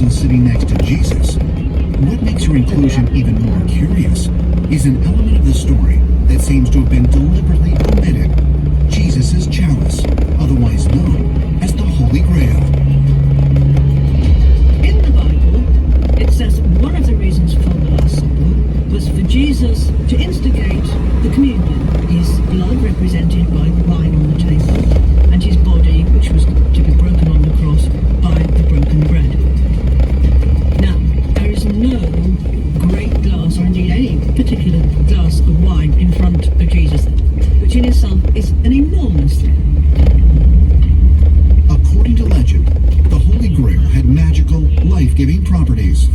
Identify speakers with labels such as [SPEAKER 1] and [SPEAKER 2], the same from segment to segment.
[SPEAKER 1] person sitting next to Jesus. What makes her inclusion even more curious is an element of the story that seems to have been deliberately omitted. Jesus' chalice, otherwise known as the Holy Grail.
[SPEAKER 2] In the Bible, it says one of the reasons for the Last Supper was for Jesus to instigate the communion, his blood represented by the wine on the table, and his body, which was to be broken on the cross by the broken bread. Now, there is no great glass, or indeed any particular glass of wine in front of Jesus, which in itself is an enormous thing.
[SPEAKER 1] According to legend, the Holy Grail had magical, life-giving properties.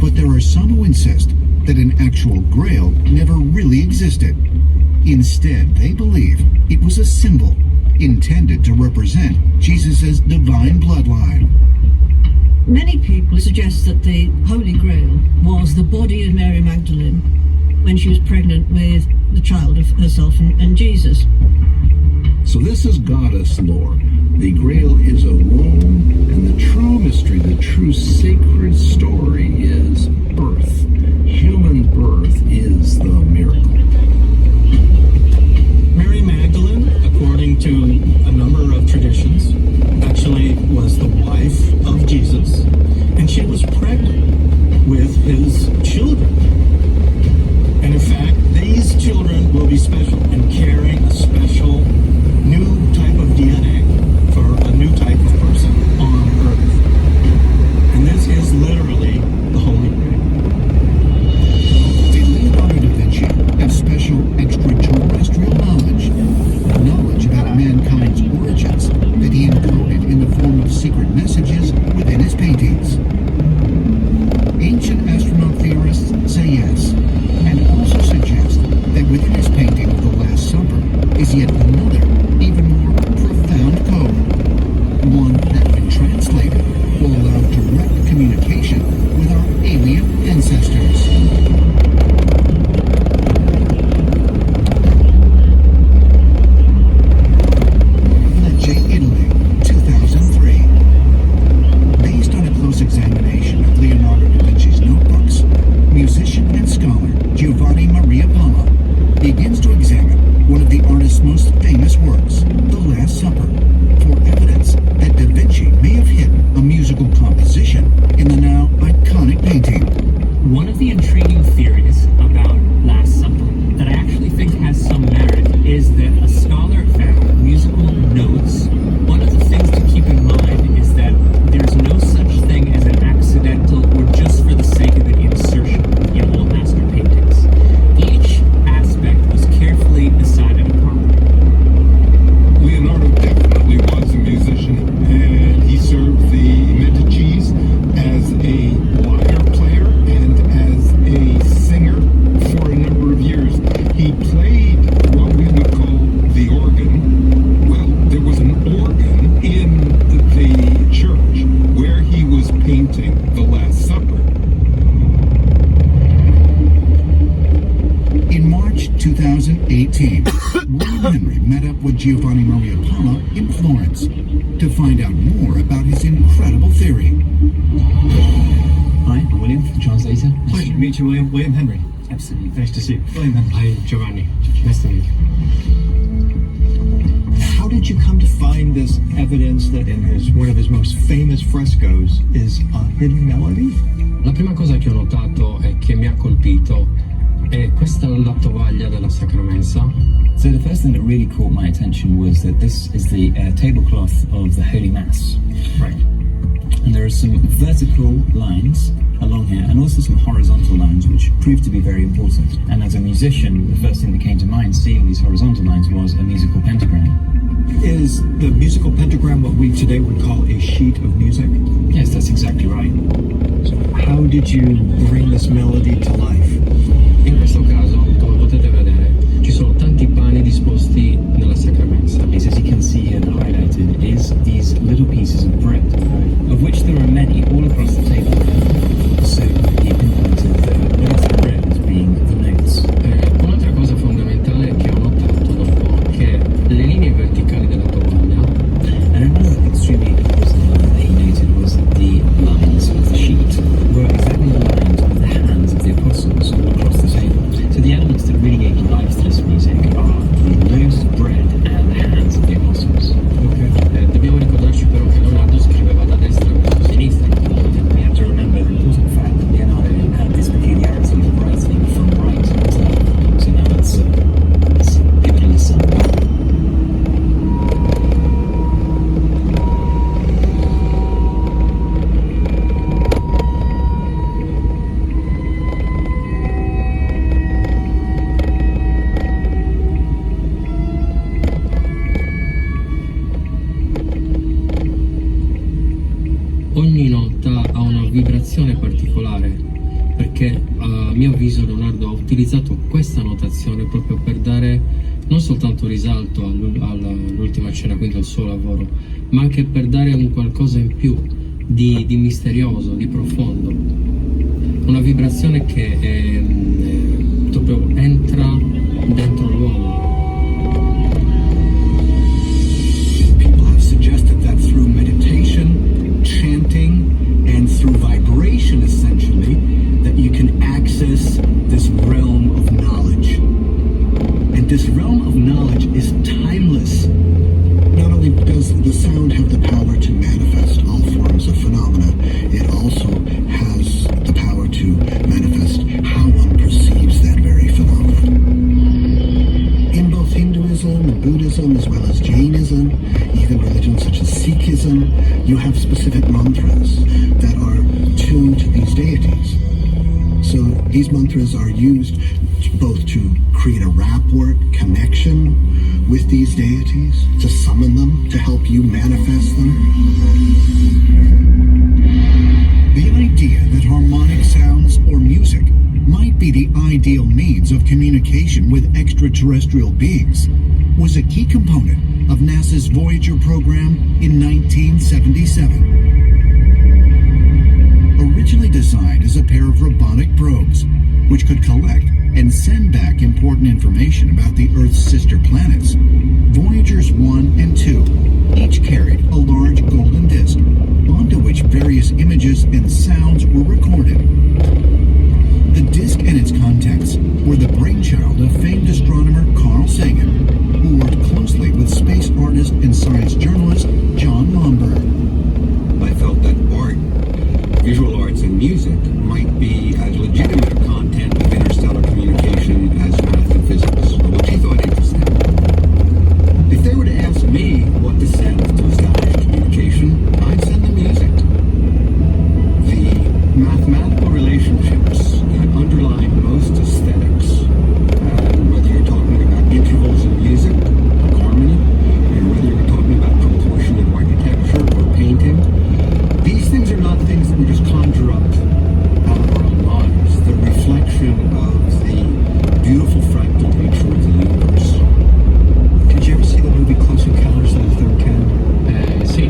[SPEAKER 1] But there are some who insist that an actual grail never really existed. Instead, they believe it was a symbol intended to represent Jesus' divine bloodline.
[SPEAKER 2] Many people suggest that the Holy Grail was the body of Mary Magdalene when she was pregnant with the child of herself and Jesus.
[SPEAKER 3] So this is goddess lore. The Grail is a womb, and the true mystery, the true sacred story is birth. Human birth is the miracle.
[SPEAKER 4] Mary Magdalene, according to a number of traditions, actually was the wife of Jesus, and she was pregnant with his children. And in fact, these children will be special and carrying a special new type of DNA for a new type of person on Earth. And this is literally the Holy Grail.
[SPEAKER 1] Did Leonardo da Vinci have special extraterrestrial knowledge about mankind's origins that he encoded in the form of secret messages within his paintings? Ancient astronaut theorists say yes, and also suggest that within his painting of the Last Supper is yet another, even more profound code. One that, when translated, will allow direct communication with our alien ancestors. Italy, 2003. Based on a close examination of Leonardo da Vinci's notebooks, musician and scholar Giovanni Maria Palla begins to examine one of the artist's most famous works, The Last Supper, for evidence that da Vinci may have hidden a musical composition in the now iconic painting.
[SPEAKER 5] One of the intriguing theories about Last Supper that I actually think has some merit is that a scholar found musical notes. One of the things to keep in mind is that there's no such thing as an accidental or just for the sake of it insertion in all master paintings. Each aspect was carefully decided upon.
[SPEAKER 3] Leonardo definitely was a musician, and he served the Medicis as a lyre player and as a singer for a number of years. He played what we would call the organ. Well, there was an organ in the church where he was painting the Last Supper.
[SPEAKER 1] In March 2018, William Henry met up with Giovanni Maria Palla in Florence to find out more about his incredible theory.
[SPEAKER 6] Hi, I'm William, the translator.
[SPEAKER 4] Pleasure to meet you, William. William Henry.
[SPEAKER 6] Absolutely.
[SPEAKER 4] Nice to see you. William Henry.
[SPEAKER 6] Hi, Giovanni. Nice to meet you.
[SPEAKER 4] How did you come to find this evidence that in one of his most famous frescoes is a hidden melody?
[SPEAKER 6] La prima cosa che ho notato e che mi ha colpito è questa la tovaglia della Sacra Mensa.
[SPEAKER 7] So the first thing that really caught my attention was that this is the tablecloth of the Holy Mass.
[SPEAKER 4] Right.
[SPEAKER 7] And there are some vertical lines along here and also some horizontal lines which proved to be very important. And as a musician, the first thing that came to mind seeing these horizontal lines was a musical pentagram.
[SPEAKER 4] Is the musical pentagram what we today would call a sheet of music?
[SPEAKER 7] Yes, that's exactly right.
[SPEAKER 4] So how did you bring this melody to life?
[SPEAKER 6] In questo caso, come potete vedere, ci sono tanti pani disposti nella Sacra Mensa.
[SPEAKER 7] As you can see here, the highlighted is these little pieces of bread, of which there are many all across the table. So you can point of one of the bread as being the notes.
[SPEAKER 6] Un'altra cosa fondamentale che ho notato dopo che le linee verticali della tovaglia.
[SPEAKER 7] And another extremely important thing that he noted was the lines of
[SPEAKER 6] vibrazione particolare, perché a mio avviso Leonardo ha utilizzato questa notazione proprio per dare non soltanto risalto all'ultima cena, quindi al suo lavoro, ma anche per dare un qualcosa in più di misterioso, di profondo, una vibrazione che proprio entra dentro l'uomo.
[SPEAKER 1] People have suggested that through meditation, chanting, and through vibration, essentially, that you can access this realm of knowledge. And this realm of knowledge is timeless. Not only does the sound have the power to manifest all forms of phenomena, it also has the power to manifest how one perceives that very phenomena. In both Hinduism and Buddhism, as well as Jainism, even religions such as Sikhism, you have specific mantras that are tuned to these deities. So these mantras are used both to create a rapport connection with these deities, to summon them, to help you manifest them. The idea that harmonic sounds or music might be the ideal means of communication with extraterrestrial beings was a key component of NASA's Voyager program in 1977. Originally designed as a pair of robotic probes, which could collect and send back important information about the Earth's sister planets, Voyagers 1 and 2 each carried a large golden disc onto which various images and sounds were recorded. The disc and its contents were the brainchild of famed astronomer Carl Sagan, who worked closely with space artist and science journalist John Lomberg.
[SPEAKER 3] I felt that art, visual arts and music, might be as legitimate a content of interstellar communication as math and physics, which he thought interesting. If they were to ask me what to send to establish communication, I'd send the music. The mathematical relationships that underlie most aesthetics, whether you're talking about intervals in music, like harmony, or whether you're talking about proportion in architecture or painting, these things are not things that we just conjure up out of our own minds. They're a reflection of the beautiful fractal nature of the universe.
[SPEAKER 1] Did you ever see the movie Close Encounters of the Third Kind?
[SPEAKER 6] Sì,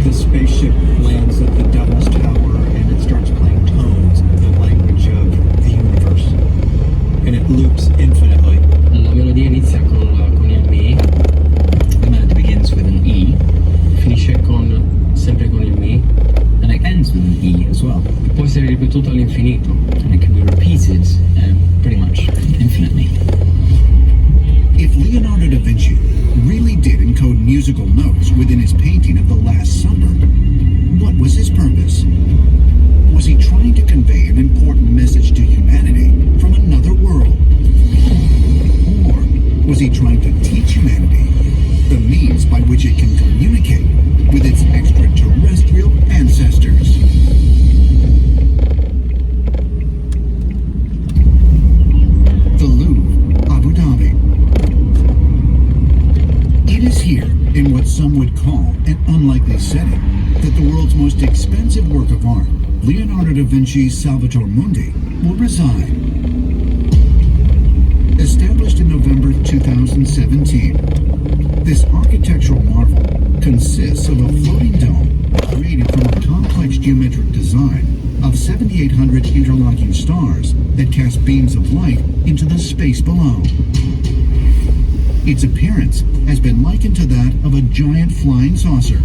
[SPEAKER 1] The spaceship lands at the Devil's Tower and it starts playing tones, the language of the universe. And it loops infinitely.
[SPEAKER 6] la melodia inizia con il Mi,
[SPEAKER 7] The melody begins with an E,
[SPEAKER 6] finisce sempre con il Mi,
[SPEAKER 7] and it ends with an E as well.
[SPEAKER 6] e può essere ripetuto all'infinito.
[SPEAKER 7] And it can be repeated pretty much infinitely.
[SPEAKER 1] If Leonardo da Vinci really did encode musical notes within his painting of the Last Supper, what was his purpose? Was he trying to convey an important message to humanity from another world? Or was he trying to teach humanity the means by which it can communicate with its extraterrestrial ancestors? The Louvre, Abu Dhabi. It is here, in what some would call an unlikely setting, that the world's most expensive work of art, Leonardo da Vinci's Salvator Mundi, will reside. Established in November 2017, this architectural marvel consists of a floating dome created from a complex geometric design of 7,800 interlocking stars that cast beams of light into the space below. Its appearance has been likened to that of a giant flying saucer,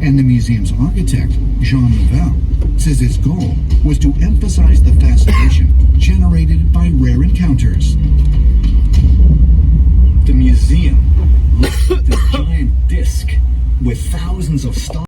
[SPEAKER 1] and the museum's architect, Jean Nouvel, says his goal was to emphasize the fascination generated by rare encounters.